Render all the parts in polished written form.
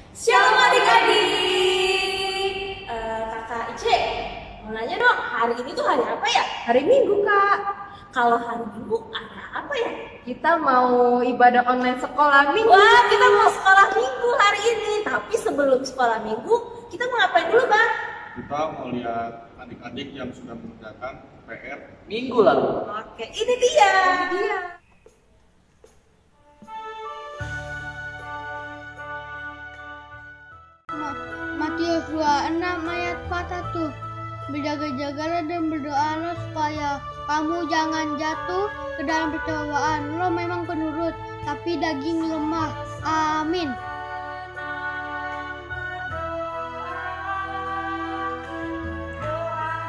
Shalom adik-adik. Kakak Ice, mau nanya dong, hari ini tuh hari apa ya? Hari Minggu, Kak. Kalau hari Minggu ada apa ya? Kita mau ibadah online sekolah Minggu. Wah, kita mau sekolah Minggu hari ini. Tapi sebelum sekolah Minggu, kita mau ngapain dulu, Bang? Kita mau lihat adik-adik yang sudah mengerjakan PR minggu lalu. Oke, ini dia. Matius 26 ayat 41. Berjaga-jagalah dan berdoalah supaya kamu jangan jatuh ke dalam percobaan. Roh memang penurut, tapi daging lemah. Amin.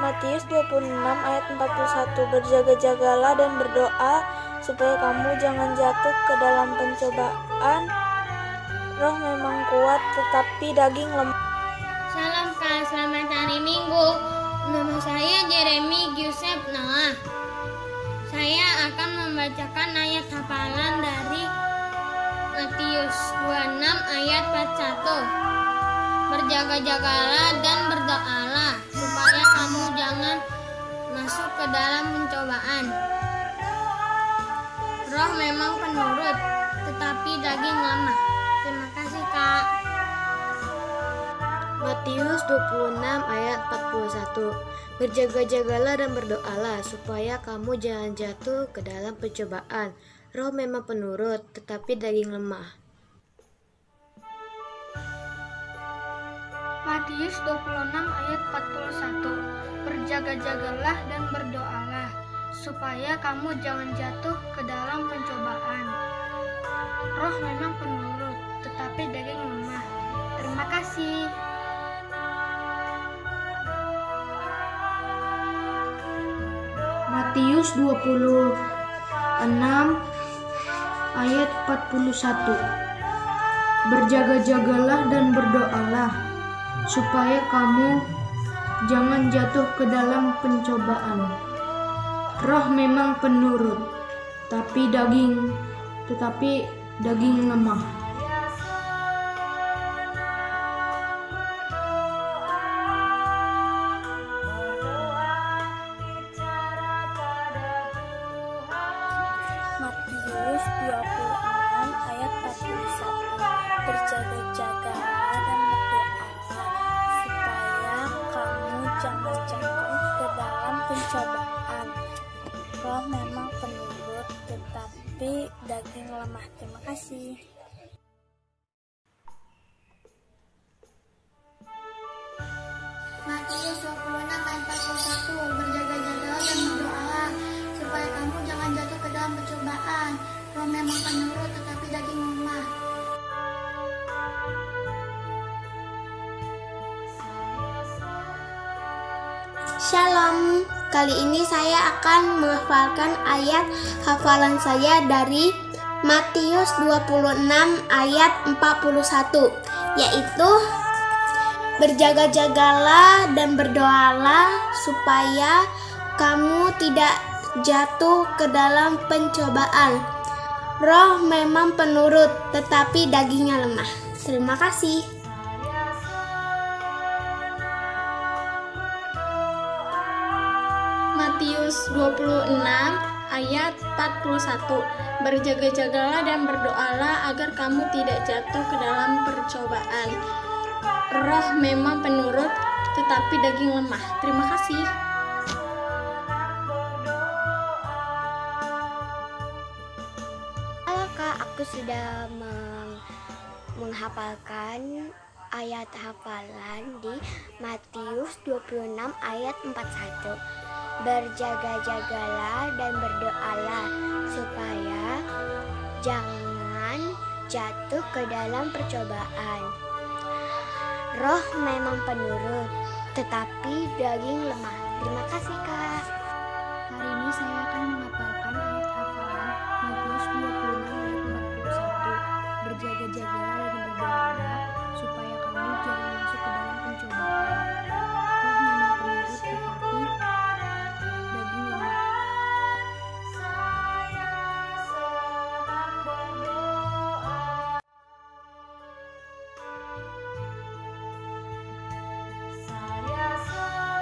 Matius 26 ayat 41. Berjaga-jagalah dan berdoa supaya kamu jangan jatuh ke dalam pencobaan. Roh memang kuat tetapi daging lemah. Salam Kak, selamat hari Minggu. Nama saya Jeremy Giuseppe Noah. Saya akan membacakan ayat hafalan dari Matius 26 ayat 41. Berjaga-jagalah dan berdoalah supaya kamu jangan masuk ke dalam pencobaan. Roh memang penurut, tetapi daging lemah. Terima kasih, Kak. Matius 26 ayat 41. Berjaga-jagalah dan berdoalah supaya kamu jangan jatuh ke dalam pencobaan. Roh memang penurut, tetapi daging lemah. Matius 26 ayat 41. Berjaga-jagalah dan berdoalah supaya kamu jangan jatuh ke dalam pencobaan. Roh memang penurut, tetapi daging lemah. Terima kasih. Matius 26 ayat 41. Berjaga-jagalah dan berdoalah supaya kamu jangan jatuh ke dalam pencobaan. Roh memang penurut, tetapi daging lemah. Matius 26 ayat 41. Berjaga-jagalah dan berdoalah supaya kamu jangan jatuh ke dalam pencobaan. Roh memang penurut, tetapi daging lemah. Terima kasih. Matius 26 ayat 41. Berjaga-jagalah dan berdoalah supaya kamu jangan jatuh ke dalam pencobaan. Roh memang penurut, tetapi daging lemah. Shalom, kali ini saya akan menghafalkan ayat hafalan saya dari Matius 26 ayat 41, yaitu berjaga-jagalah dan berdoalah supaya kamu tidak jatuh ke dalam pencobaan. Roh memang penurut, tetapi dagingnya lemah. Terima kasih. Matius 26 ayat 41. Berjaga-jagalah dan berdoalah agar kamu tidak jatuh ke dalam percobaan. Roh memang penurut, tetapi daging lemah. Terima kasih. Halo Kak, aku sudah menghafalkan ayat hafalan di Matius 26 ayat 41. Berjaga-jagalah dan berdoalah supaya jangan jatuh ke dalam percobaan. Roh memang penurut, tetapi daging lemah. Terima kasih, Kak. Hari ini saya akan menghafalkan ayat hafalan Matius 26 ayat 41. Berjaga-jagalah dan berdoalah supaya kamu jangan masuk ke dalam pencobaan. Roh memang penurut, tetapi daging lemah.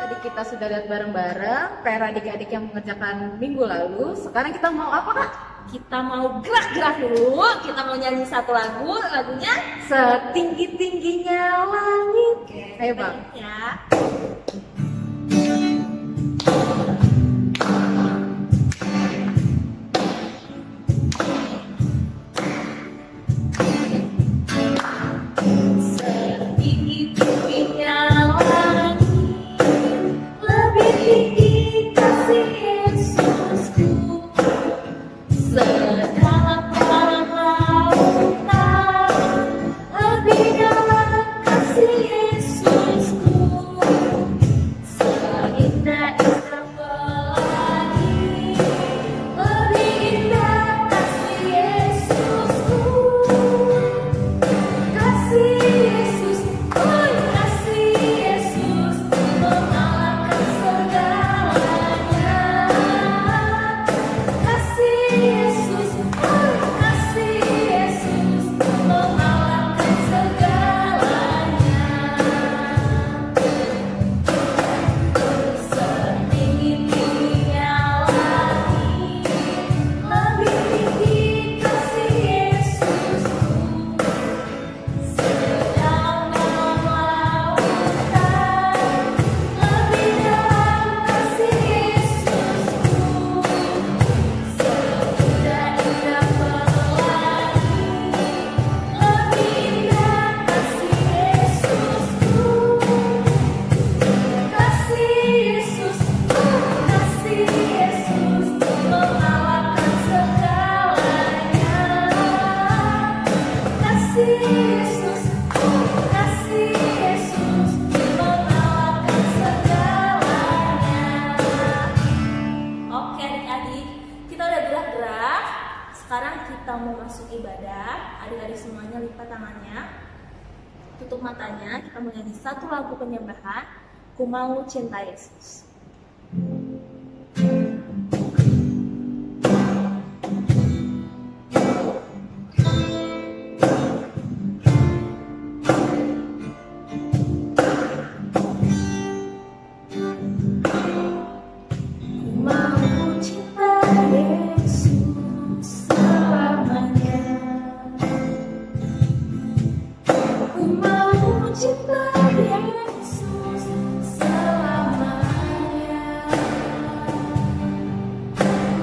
tadi kita sudah lihat bareng-bareng PR adik-adik yang mengerjakan minggu lalu. Sekarang kita mau apa, Kak? Kita mau gerak-gerak dulu. Kita mau nyanyi satu lagu. Lagunya Setinggi-tingginya langit. Ayo, Bang. ya. Setinggi-tingginya langit, lebih tinggi kasih Yesusku. Sedalam lautan, lebih dalam kasih Yesusku. Seindah-indah pelangi, lebih indah kasih Yesusku. Kasih Yesus, oh kasih Yesus, mengalahkan segalanya. Kasih Yesus, oh kasih Yesus, mengalahkan segalanya. Setinggi-tingginya langit, lebih tinggi kasih Yesusku. Sedalam lautan, lebih dalam kasih Yesusku. Seindah-indah pelangi, lebih indah kasih Yesusku. Kasih Yesus, kasih Yesus, mengalahkan segalanya. Kasih Yesus, kasih Yesus, mengalahkan segalanya. Oke adik-adik, kita udah gerak-gerak. Sekarang kita mau masuk ibadah. Adik-adik semuanya lipat tangannya, tutup matanya. Kita mau nyanyi satu lagu penyembahan. Ku mau cinta Yesus. Ku mau cinta Yesus selamanya. Ku mau cinta Yesus selamanya.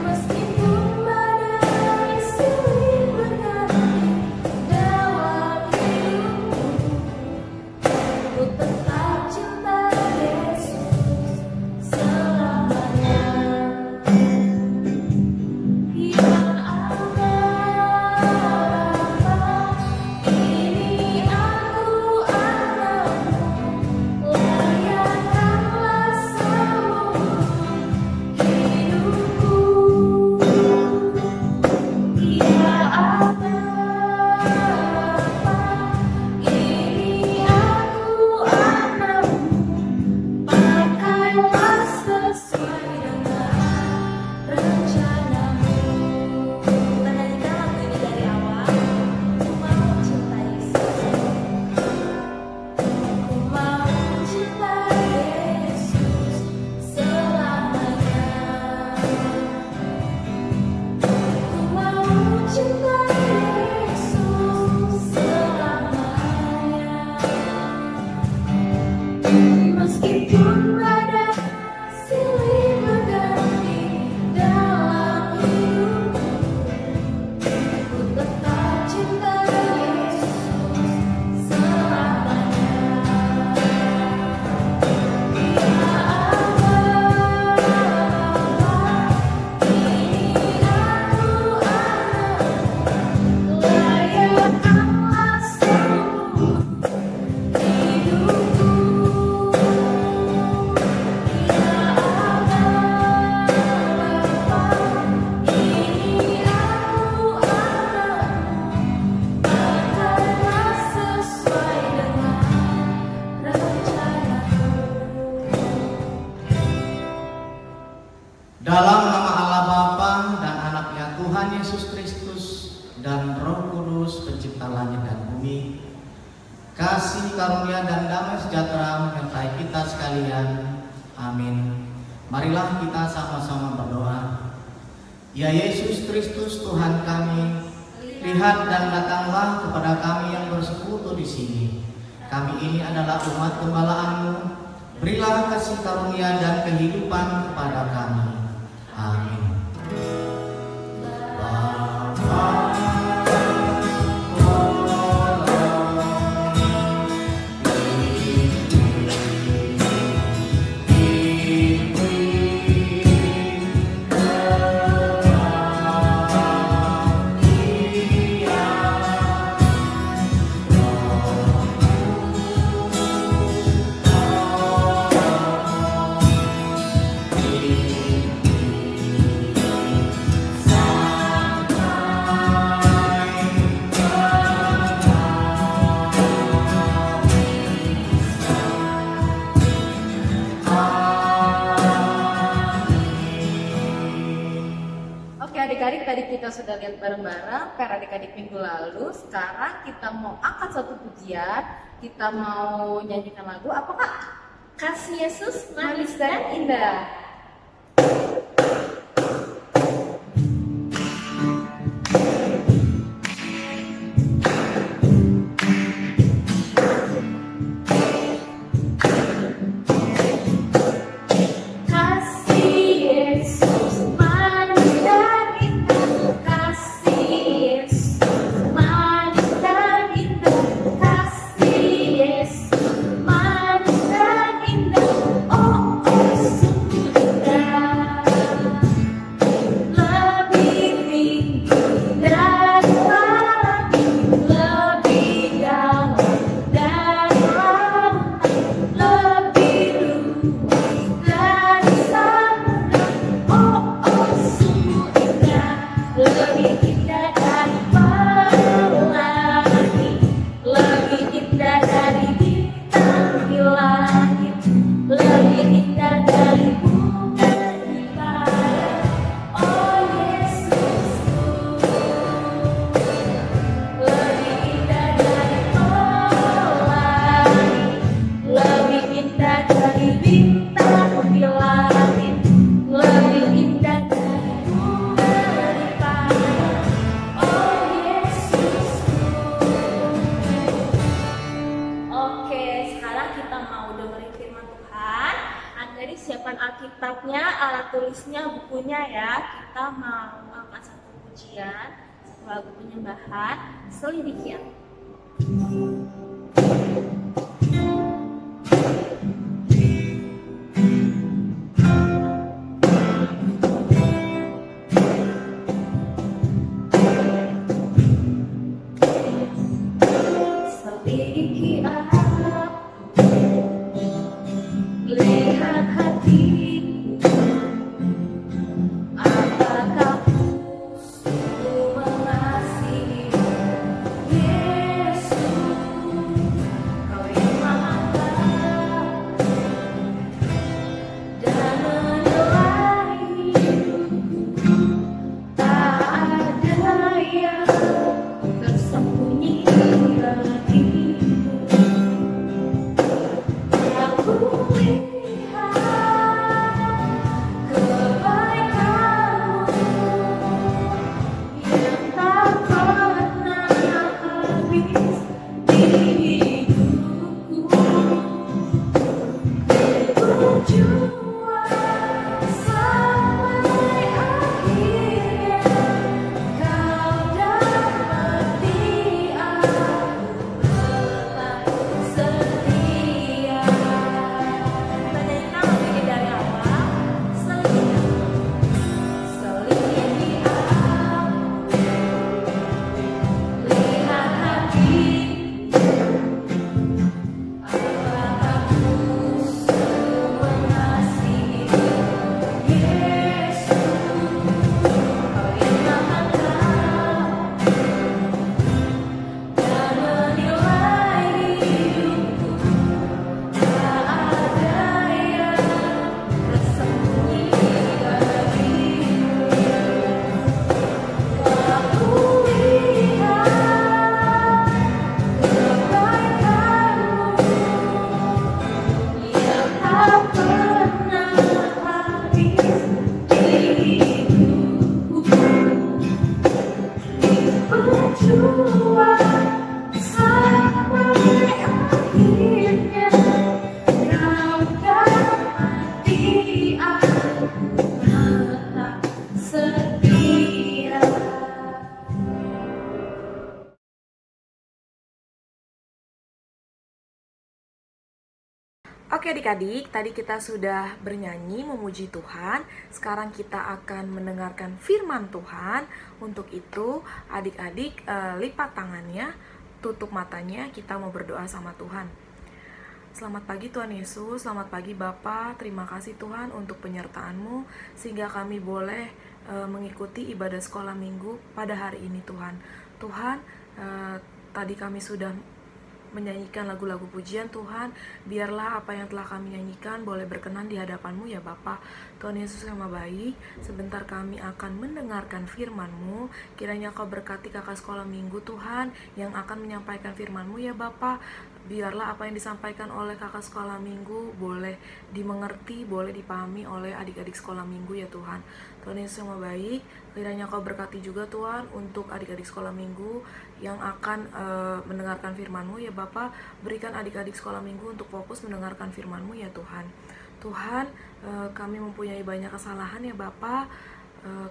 Meskipun badai silih berganti dalam hidupku, ku tetap cinta Yesus selamanya. Ya Allah, ini aku anakmu, layakkanlah seluruh hidupku. Ya Allah, ini aku anakmu, pakailah sesuai dengan rencanamu. Kita nyanyikan lagu ini dari awal. Ku mau cinta Yesus. Ku mau cinta Yesus selamanya. Ku mau cinta Yesus selamanya. Meskipun badai silih berganti dalam hidupku, ku tetap cinta Yesus selamanya. Ya Allah, ini aku anakmu, layakkanlah seluruh hidupku. Dalam nama Allah Bapa dan Anaknya Tuhan Yesus Kristus dan Roh Kudus pencipta langit dan bumi, kasih karunia dan damai sejahtera menyertai kita sekalian Amin. Marilah kita sama-sama berdoa. Ya Yesus Kristus Tuhan kami, lihat dan datanglah kepada kami yang bersekutu di sini. Kami ini adalah umat gembala-Mu. Berilah kasih karunia dan kehidupan kepada kami. Amin. Adik-adik, tadi kita sudah lihat bareng-bareng PR adik-adik minggu lalu. Sekarang kita mau angkat satu pujian, kita mau nyanyikan lagu apa Kak? Kasih Yesus Manis dan Indah. Siapkan Alkitabnya, alat tulisnya, bukunya ya. Kita mau angkat satu pujian, satu lagu penyembahan, Selidiki Aku. Selidiki aku, lihat hatiku, apakah ku sungguh mengasihi Yesus, Kau yang Maha dan menyertai hidupku, tak ada yang tersembunyi bagimu. Oke adik-adik, tadi kita sudah bernyanyi memuji Tuhan. Sekarang kita akan mendengarkan firman Tuhan. Untuk itu adik-adik lipat tangannya, tutup matanya, kita mau berdoa sama Tuhan. Selamat pagi Tuhan Yesus, selamat pagi Bapa. Terima kasih Tuhan untuk penyertaan-Mu sehingga kami boleh mengikuti ibadah sekolah minggu pada hari ini Tuhan. Tuhan, tadi kami sudah menyanyikan lagu-lagu pujian Tuhan. Biarlah apa yang telah kami nyanyikan boleh berkenan di hadapan-Mu ya Bapa. Tuhan Yesus yang Maha Baik, sebentar kami akan mendengarkan firman-Mu. Kiranya Kau berkati kakak sekolah minggu Tuhan yang akan menyampaikan firman-Mu ya Bapa. Biarlah apa yang disampaikan oleh kakak sekolah minggu boleh dimengerti, boleh dipahami oleh adik-adik sekolah minggu ya Tuhan. Tuhan Yesus yang Maha Baik, kiranya Kau berkati juga Tuhan untuk adik-adik sekolah minggu yang akan mendengarkan firman-Mu ya Bapa. Berikan adik-adik sekolah minggu untuk fokus mendengarkan firman-Mu ya Tuhan. Tuhan, kami mempunyai banyak kesalahan ya Bapa.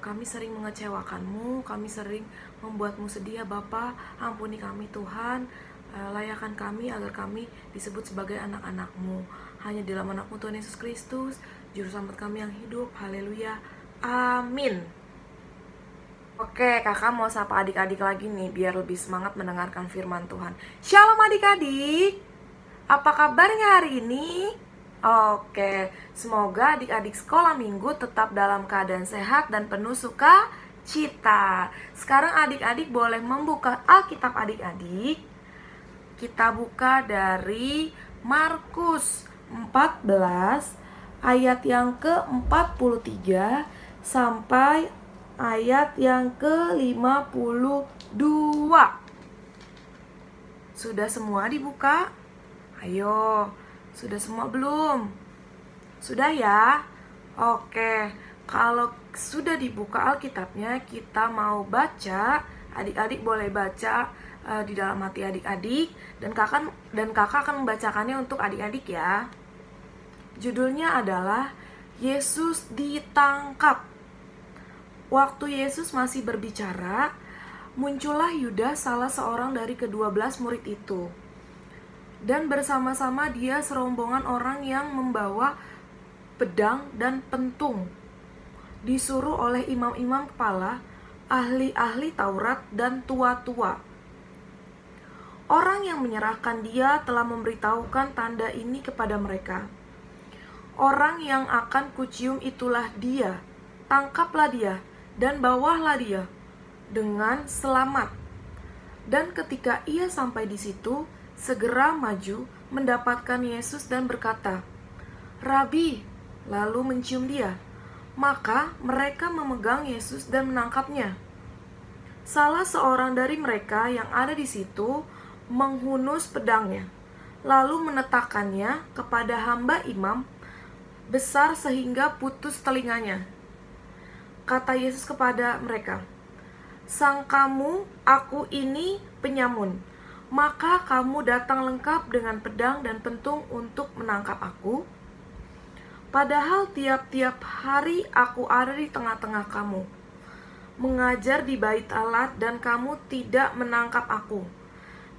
Kami sering mengecewakan-Mu, kami sering membuat-Mu sedih ya Bapa. Ampuni kami Tuhan. Layakan kami agar kami disebut sebagai anak-anak-Mu. Hanya di dalam anak-Mu Tuhan Yesus Kristus, Juru Selamat kami yang hidup. Haleluya. Amin. Oke, kakak mau sapa adik-adik lagi nih, biar lebih semangat mendengarkan firman Tuhan. Shalom adik-adik. Apa kabarnya hari ini? Oke, semoga adik-adik sekolah minggu tetap dalam keadaan sehat dan penuh sukacita. Sekarang adik-adik boleh membuka Alkitab adik-adik. Kita buka dari Markus 14 ayat yang ke-43 sampai ayat yang ke-52. Sudah semua dibuka? Ayo, sudah semua belum? Sudah ya? Oke, kalau sudah dibuka Alkitabnya, kita mau baca. Adik-adik boleh baca di dalam hati adik-adik, dan kakak akan membacakannya untuk adik-adik ya. Judulnya adalah Yesus ditangkap. Waktu Yesus masih berbicara, muncullah Yudas, salah seorang dari ke-12 murid itu. Dan bersama-sama dia serombongan orang yang membawa pedang dan pentung, disuruh oleh imam-imam kepala, ahli-ahli Taurat, dan tua-tua. Orang yang menyerahkan dia telah memberitahukan tanda ini kepada mereka. Orang yang akan kucium itulah dia. Tangkaplah dia dan bawalah dia dengan selamat. Dan ketika ia sampai di situ, segera maju mendapatkan Yesus dan berkata, "Rabi," lalu mencium dia. Maka mereka memegang Yesus dan menangkapnya. Salah seorang dari mereka yang ada di situ menghunus pedangnya, lalu menetakannya kepada hamba imam besar sehingga putus telinganya. Kata Yesus kepada mereka, "Sangkamu aku ini penyamun, maka kamu datang lengkap dengan pedang dan pentung untuk menangkap aku? Padahal tiap-tiap hari aku ada di tengah-tengah kamu, mengajar di bait Allah, dan kamu tidak menangkap aku.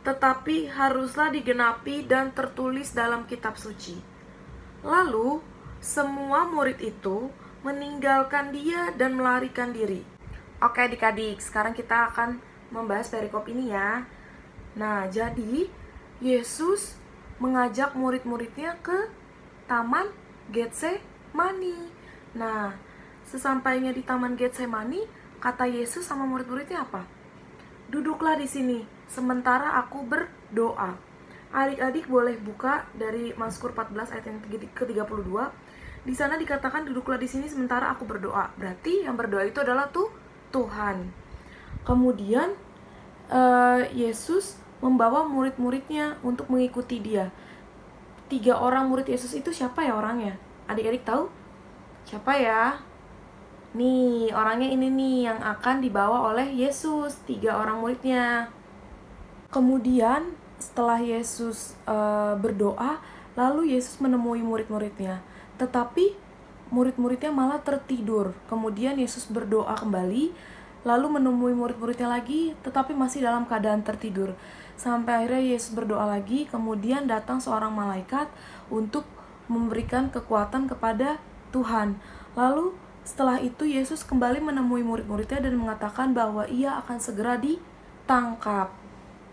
Tetapi haruslah digenapi dan tertulis dalam kitab suci." Lalu semua murid itu meninggalkan dia dan melarikan diri. Oke adik-adik, sekarang kita akan membahas perikop ini ya. Nah, jadi Yesus mengajak murid-muridnya ke Taman Getsemani. Nah, sesampainya di Taman Getsemani, kata Yesus sama murid-muridnya apa? "Duduklah di sini, sementara aku berdoa." Adik-adik boleh buka dari Mazmur 14 ayat yang ke-32. Di sana dikatakan, "Duduklah di sini sementara aku berdoa." Berarti yang berdoa itu adalah Tuhan. Kemudian Yesus membawa murid-muridnya untuk mengikuti dia. 3 orang murid Yesus itu siapa ya orangnya? Adik-adik tahu? Siapa ya? Nih, orangnya ini nih yang akan dibawa oleh Yesus, 3 orang muridnya. Kemudian setelah Yesus berdoa, lalu Yesus menemui murid-muridnya. Tetapi murid-muridnya malah tertidur. Kemudian Yesus berdoa kembali, lalu menemui murid-muridnya lagi, tetapi masih dalam keadaan tertidur. Sampai akhirnya Yesus berdoa lagi, kemudian datang seorang malaikat untuk memberikan kekuatan kepada Tuhan. Lalu setelah itu Yesus kembali menemui murid-muridnya dan mengatakan bahwa ia akan segera ditangkap.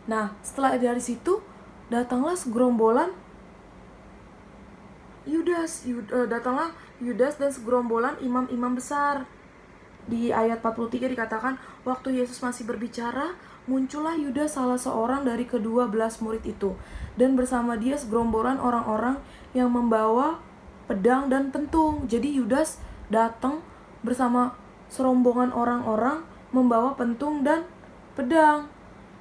Nah, setelah dari situ datanglah segerombolan datanglah Yudas dan segerombolan imam-imam besar. Di ayat 43 dikatakan, waktu Yesus masih berbicara, muncullah Yudas, salah seorang dari ke-12 murid itu, dan bersama dia segerombolan orang-orang yang membawa pedang dan pentung. Jadi Yudas datang bersama serombongan orang-orang membawa pentung dan pedang,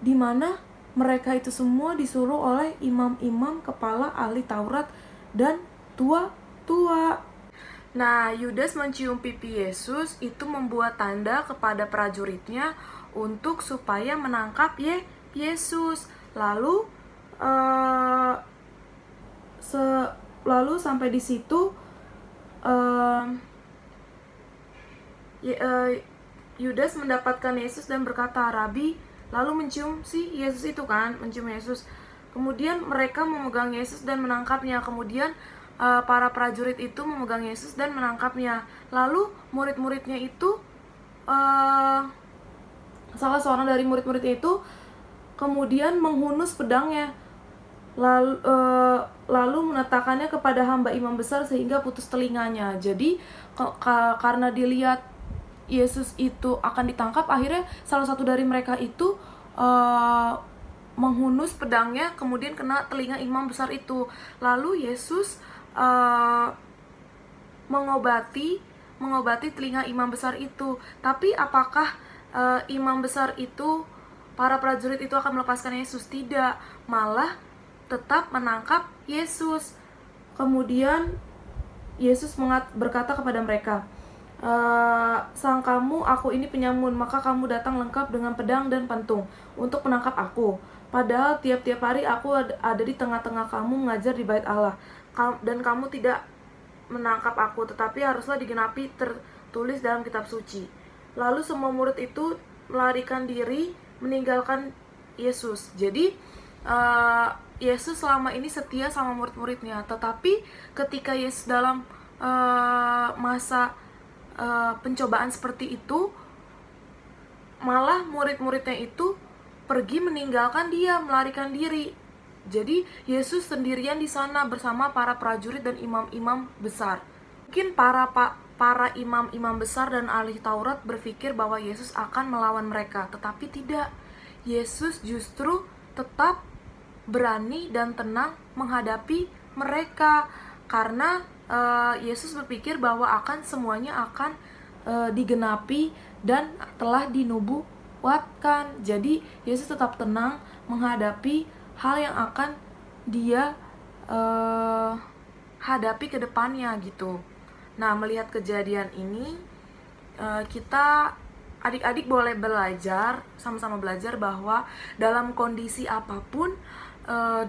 di mana mereka itu semua disuruh oleh imam-imam, kepala ahli Taurat, dan tua-tua. Nah, Yudas mencium pipi Yesus, itu membuat tanda kepada prajuritnya untuk supaya menangkap Yesus. Lalu sampai di situ Yudas mendapatkan Yesus dan berkata, "Rabi," lalu mencium si Yesus itu kan, mencium Yesus. Kemudian mereka memegang Yesus dan menangkapnya. Kemudian para prajurit itu memegang Yesus dan menangkapnya. Lalu murid-muridnya itu, salah seorang dari murid-muridnya itu kemudian menghunus pedangnya, lalu menetakannya kepada hamba imam besar sehingga putus telinganya. Jadi karena dilihat Yesus itu akan ditangkap, akhirnya salah satu dari mereka itu menghunus pedangnya, kemudian kena telinga imam besar itu. Lalu Yesus mengobati telinga imam besar itu. Tapi apakah imam besar itu, para prajurit itu akan melepaskan Yesus? Tidak, malah tetap menangkap Yesus. Kemudian Yesus berkata kepada mereka, "Sangkamu aku ini penyamun, maka kamu datang lengkap dengan pedang dan pentung untuk menangkap aku. Padahal tiap-tiap hari aku ada di tengah-tengah kamu mengajar di bait Allah, dan kamu tidak menangkap aku, tetapi haruslah digenapi tertulis dalam kitab suci." Lalu semua murid itu melarikan diri meninggalkan Yesus. Jadi Yesus selama ini setia sama murid-muridnya, tetapi ketika Yesus dalam masa pencobaan seperti itu, malah murid-muridnya itu pergi meninggalkan dia, melarikan diri. Jadi Yesus sendirian di sana bersama para prajurit dan imam-imam besar. Mungkin para imam-imam besar dan ahli Taurat berpikir bahwa Yesus akan melawan mereka, tetapi tidak. Yesus justru tetap berani dan tenang menghadapi mereka, karena Yesus berpikir bahwa semuanya akan digenapi dan telah dinubuatkan. Jadi Yesus tetap tenang menghadapi hal yang akan dia hadapi ke depannya gitu. Nah, melihat kejadian ini, kita adik-adik boleh belajar, sama-sama belajar bahwa dalam kondisi apapun,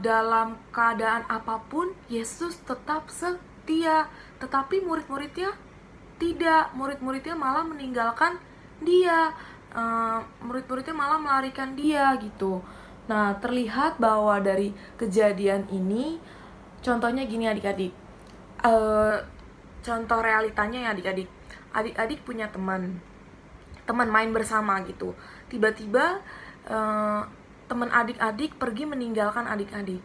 dalam keadaan apapun, Yesus tetap setia. Tetapi murid-muridnya tidak, murid-muridnya malah meninggalkan dia, murid-muridnya malah melarikan dia gitu. Nah, terlihat bahwa dari kejadian ini, contohnya gini adik-adik, contoh realitanya ya adik-adik. Adik-adik punya teman main bersama gitu. Tiba-tiba teman adik-adik pergi meninggalkan adik-adik.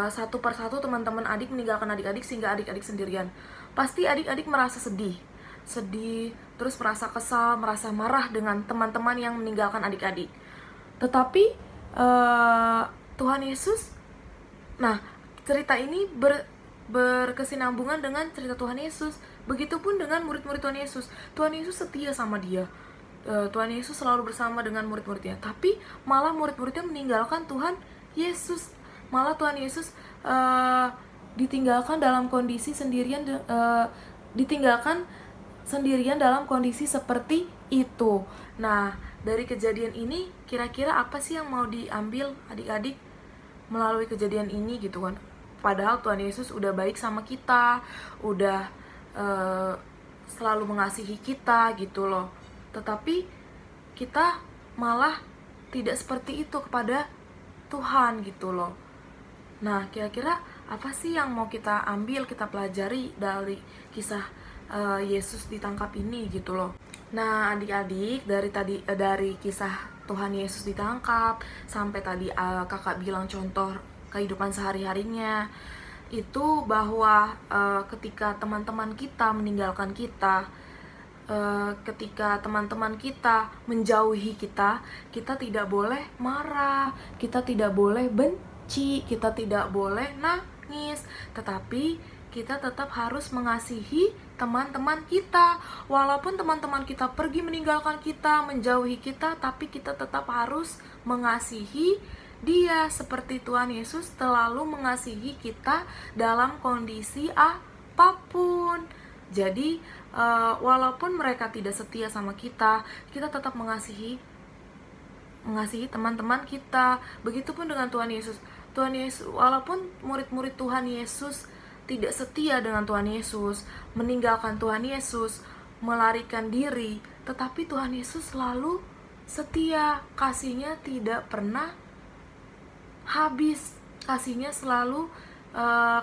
Satu persatu teman-teman adik meninggalkan adik-adik sehingga adik-adik sendirian. Pasti adik-adik merasa sedih, terus merasa kesal, merasa marah dengan teman-teman yang meninggalkan adik-adik. Tetapi Tuhan Yesus, nah cerita ini berkesinambungan dengan cerita Tuhan Yesus. Begitupun dengan murid-murid Tuhan Yesus. Tuhan Yesus setia sama dia. Tuhan Yesus selalu bersama dengan murid-muridnya. Tapi malah murid-muridnya meninggalkan Tuhan Yesus. Malah Tuhan Yesus ditinggalkan dalam kondisi sendirian, ditinggalkan sendirian dalam kondisi seperti itu. Nah, dari kejadian ini kira-kira apa sih yang mau diambil adik-adik melalui kejadian ini gitu kan? Padahal Tuhan Yesus udah baik sama kita, udah selalu mengasihi kita gitu loh. Tetapi kita malah tidak seperti itu kepada Tuhan gitu loh. Nah, kira-kira apa sih yang mau kita ambil, kita pelajari dari kisah Yesus ditangkap ini gitu loh. Nah, adik-adik, dari kisah Tuhan Yesus ditangkap sampai tadi kakak bilang contoh kehidupan sehari-harinya, itu bahwa ketika teman-teman kita meninggalkan kita, ketika teman-teman kita menjauhi kita tidak boleh marah, kita tidak boleh benci, kita tidak boleh nangis, tetapi kita tetap harus mengasihi teman-teman kita. Walaupun teman-teman kita pergi meninggalkan kita, menjauhi kita, tapi kita tetap harus mengasihi dia seperti Tuhan Yesus selalu mengasihi kita dalam kondisi apapun. Jadi walaupun mereka tidak setia sama kita tetap mengasihi teman-teman kita. Begitupun dengan Tuhan Yesus. Walaupun murid-murid Tuhan Yesus tidak setia dengan Tuhan Yesus, meninggalkan Tuhan Yesus, melarikan diri, tetapi Tuhan Yesus selalu setia. Kasihnya tidak pernah habis. Kasihnya selalu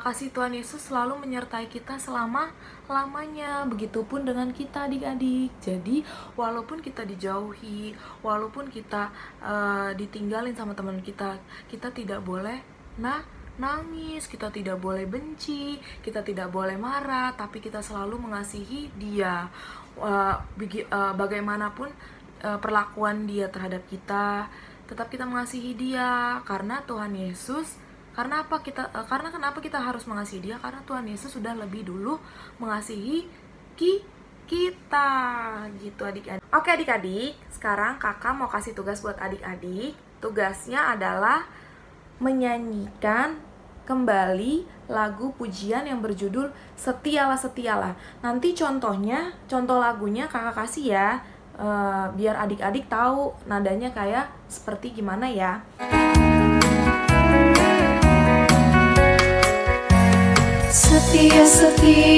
kasih Tuhan Yesus selalu menyertai kita selama-lamanya. Begitupun dengan kita adik-adik. Jadi walaupun kita dijauhi, walaupun kita ditinggalin sama teman kita tidak boleh nangis, kita tidak boleh benci, kita tidak boleh marah, tapi kita selalu mengasihi dia. Bagaimanapun perlakuan dia terhadap kita, tetap kita mengasihi dia karena Tuhan Yesus. Karena kenapa kita harus mengasihi dia? Karena Tuhan Yesus sudah lebih dulu mengasihi kita gitu adik-adik. Oke adik-adik, sekarang kakak mau kasih tugas buat adik-adik. Tugasnya adalah menyanyikan kembali lagu pujian yang berjudul Setialah Setialah. Nanti contoh lagunya kakak kasih ya, biar adik-adik tahu nadanya kayak seperti gimana ya.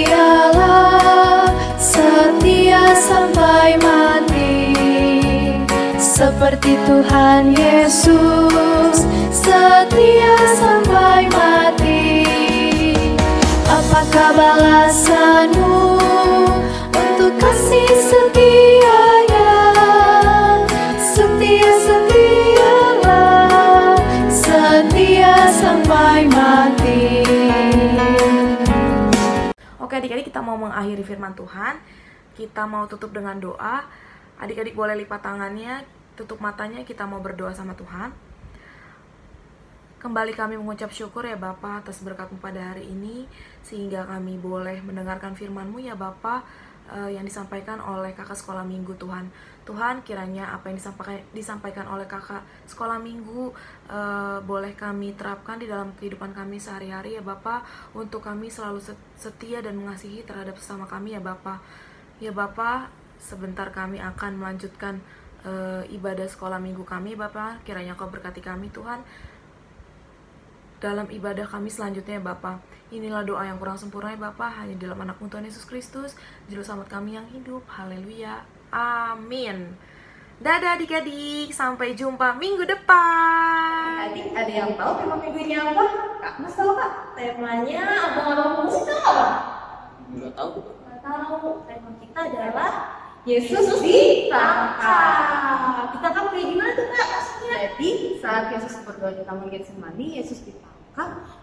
Setialah, setia sampai mati, seperti Tuhan Yesus, setia sampai mati. Apakah balasanmu untuk kasih setianya? Setialah, setia sampai mati. Oke adik-adik, kita mau mengakhiri firman Tuhan. Kita mau tutup dengan doa. Adik-adik boleh lipat tangannya, tutup matanya, kita mau berdoa sama Tuhan. Kembali kami mengucap syukur ya Bapa atas berkat-Mu pada hari ini, sehingga kami boleh mendengarkan firman-Mu ya Bapa, yang disampaikan oleh kakak sekolah minggu Tuhan. Tuhan, kiranya apa yang disampaikan oleh kakak sekolah minggu boleh kami terapkan di dalam kehidupan kami sehari-hari ya Bapa, untuk kami selalu setia dan mengasihi terhadap sesama kami ya Bapa. Ya Bapa, sebentar kami akan melanjutkan ibadah sekolah minggu kami Bapa. Kiranya Kau berkati kami Tuhan dalam ibadah kami selanjutnya ya Bapa. Inilah doa yang kurang sempurna ya Bapa, hanya dalam anak-Mu Tuhan Yesus Kristus, Juru Selamat kami yang hidup. Haleluya, amin. Dadah adik-adik, sampai jumpa minggu depan. Adik, ada yang tahu tema minggu ini apa? Kak, Mas tahu Kak? Temanya abang-abang musik tahu apa? Nggak tahu. Nggak tahu. Tema kita adalah Yesus ditangkap. Ditangkap kayak gimana tuh Kak maksudnya? Jadi saat Yesus berdoa di Taman Getsemani, Yesus ditangkap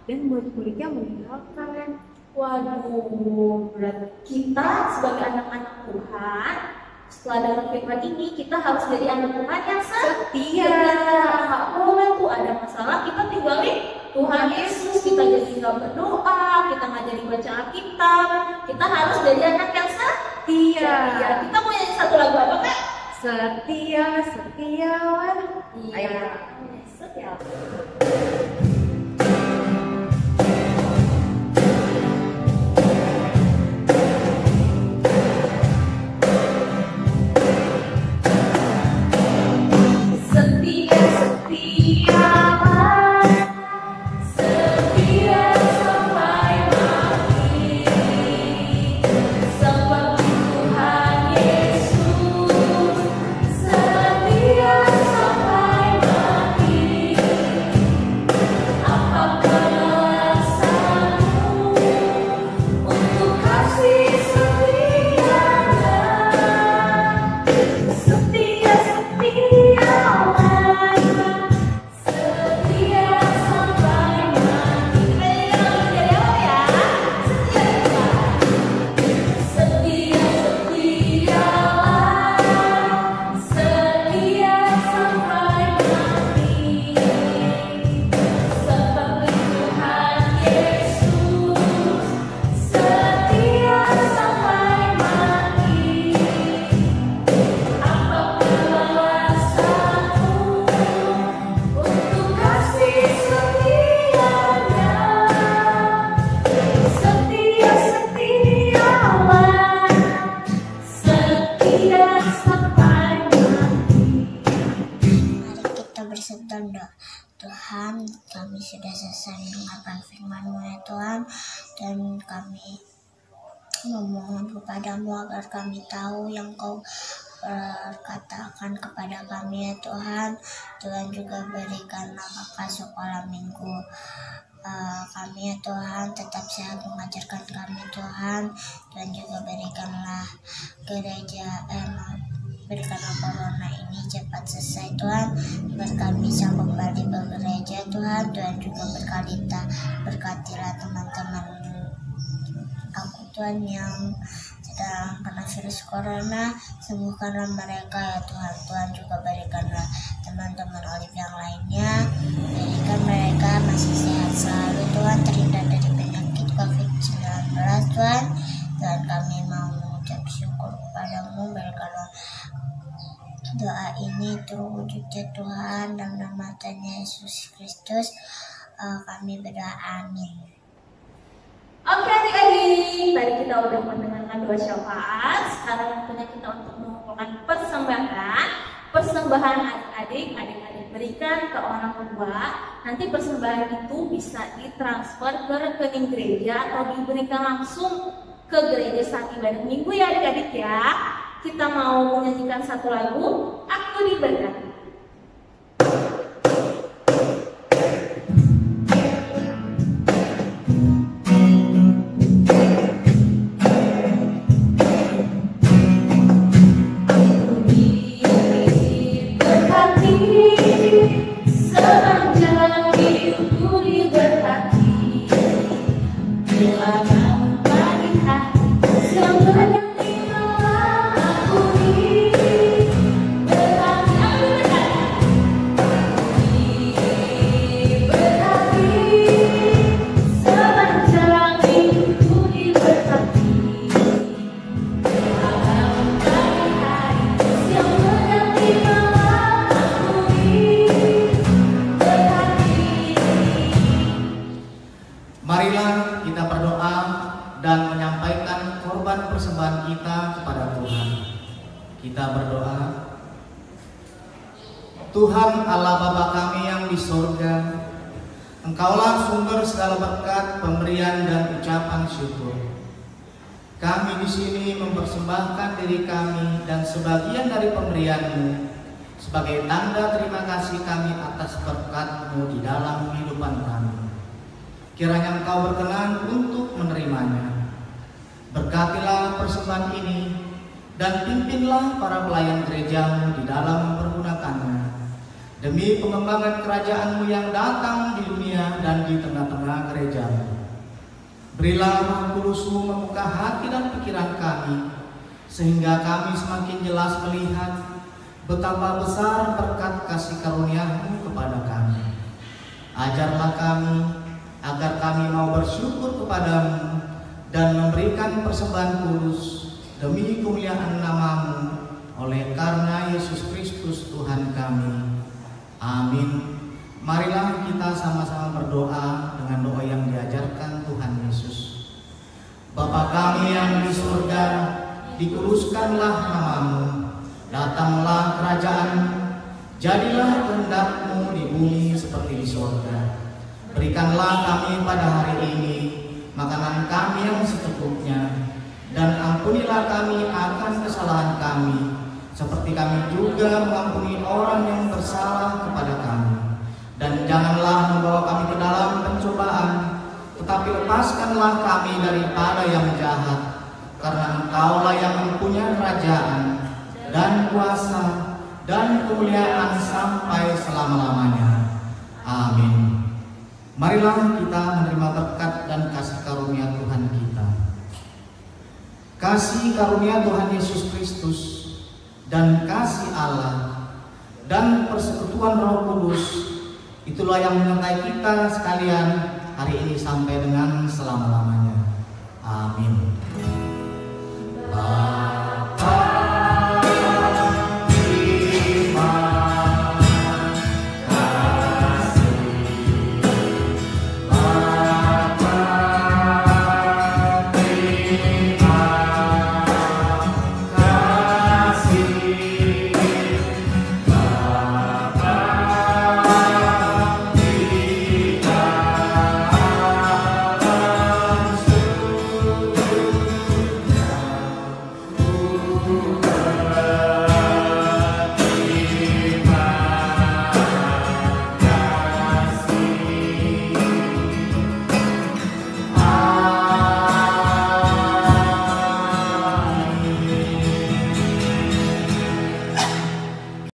dan murid-muridnya meninggalkan. Waduh, berarti kita sebagai anak-anak Tuhan, setelah dengar firman ini, kita harus jadi anak Tuhan yang setia. Nggak boleh tuh ada masalah, kita tinggalin Tuhan Yesus, kita jadi nggak berdoa, kita nggak jadi baca Alkitab. Kita harus jadi anak yang setia. Kita mau nyanyi satu lagu apa Kak? Setialah. Iya. Ayo. Setia. senantiasa mendengarkan firman-Mu ya Tuhan, dan kami memohon kepadamu agar kami tahu yang Kau katakan kepada kami ya Tuhan. Tuhan juga berikanlah Kakak sekolah minggu kami ya Tuhan tetap sehat mengajarkan kami Tuhan, dan juga berikanlah berikanlah corona ini cepat selesai Tuhan, agar kami bisa kembali bergereja Tuhan. Tuhan juga berkatilah teman-teman aku Tuhan yang sedang kena virus corona, sembuhkanlah mereka ya Tuhan. Tuhan juga berikanlah teman-teman Olive yang lainnya, berikan mereka masih sehat selalu Tuhan, terhindar dari penyakit COVID-19 Tuhan. Dan kami mau mengucap syukur kepadamu, berikanlah doa ini terwujud ya Tuhan, dalam nama Tuhan Yesus Kristus kami berdoa, amin. Oke adik-adik, tadi kita udah mendengarkan doa syafaat. Sekarang waktunya kita untuk mengumpulkan persembahan adik-adik berikan ke orang tua. Nanti persembahan itu bisa ditransfer ke rekening gereja atau diberikan langsung ke gereja saat ibadah minggu ya adik-adik ya. Kita mau menyanyikan satu lagu, Aku Diberkati. Marilah kita berdoa dan menyampaikan korban persembahan kita kepada Tuhan. Kita berdoa. Tuhan Allah Bapa kami yang di surga, Engkaulah sumber segala berkat, pemberian dan ucapan syukur. Kami di sini mempersembahkan diri kami dan sebagian dari pemberian-Mu sebagai tanda terima kasih kami atas berkat-Mu di dalam kehidupan kami. Kiranya Engkau berkenan untuk menerimanya. Berkatilah persembahan ini dan pimpinlah para pelayan gereja-Mu di dalam mempergunakannya demi pengembangan kerajaan-Mu yang datang di dunia dan di tengah-tengah gereja-Mu. Berilah Roh Kudus-Mu membuka hati dan pikiran kami sehingga kami semakin jelas melihat betapa besar berkat kasih karunia-Mu kepada kami. Ajarlah kami agar kami mau bersyukur kepadamu dan memberikan persembahan kudus demi kemuliaan nama-Mu oleh karena Yesus Kristus Tuhan kami. Amin. Marilah kita sama-sama berdoa dengan doa yang diajarkan Tuhan Yesus. Bapa kami yang di surga, dikuduskanlah nama-Mu, datanglah kerajaan-Mu, jadilah kehendak-Mu di bumi seperti di surga. Berikanlah kami pada hari ini makanan kami yang secukupnya, dan ampunilah kami akan kesalahan kami, seperti kami juga mengampuni orang yang bersalah kepada kami. Dan janganlah membawa kami ke dalam pencobaan, tetapi lepaskanlah kami daripada yang jahat, karena Engkaulah yang mempunyai kerajaan dan kuasa dan kemuliaan sampai selama-lamanya. Amin. Marilah kita menerima berkat dan kasih karunia Tuhan kita. Kasih karunia Tuhan Yesus Kristus dan kasih Allah dan persekutuan Roh Kudus, itulah yang menyertai kita sekalian hari ini sampai dengan selama-lamanya. Amin.